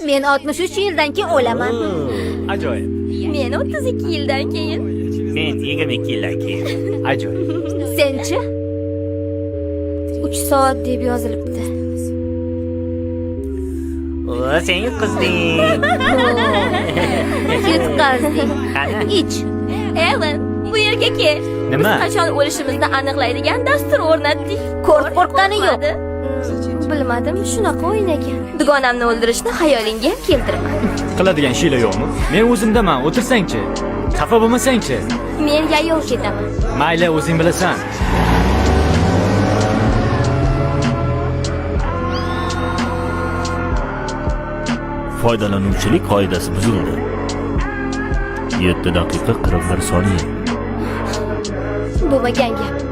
Men 63 yildan keyin o'laman. Ajoyib. Men 32 yildan keyin. Men 22 yildan keyin. Ajoyib. Senchi? 3 soat deb yozilibdi. O, sen yutqizding. Yutqazding. Qani? Ich. Ellen, bu yerga kel. Nima? Biz qachon o'lishimizni aniqlaydigan dastur o'rnatdik. Qo'rqqani yo'q. Bo'lmadi. Bilmadim, shunaqa o'yin ekan. Dugonamni o'ldirishni xayolingga keltirma. Qiladigan ishlar yo'qmi? Men o'zimdaman, o'tirsangchi. Xafa bo'lmasangchi. Men yayov ketaman. Mayli, o'zing bilasan. Foydalanuvchilik qoidasi buzildi. 7 daqiqa 41 soniya. Bo'lmagan gap.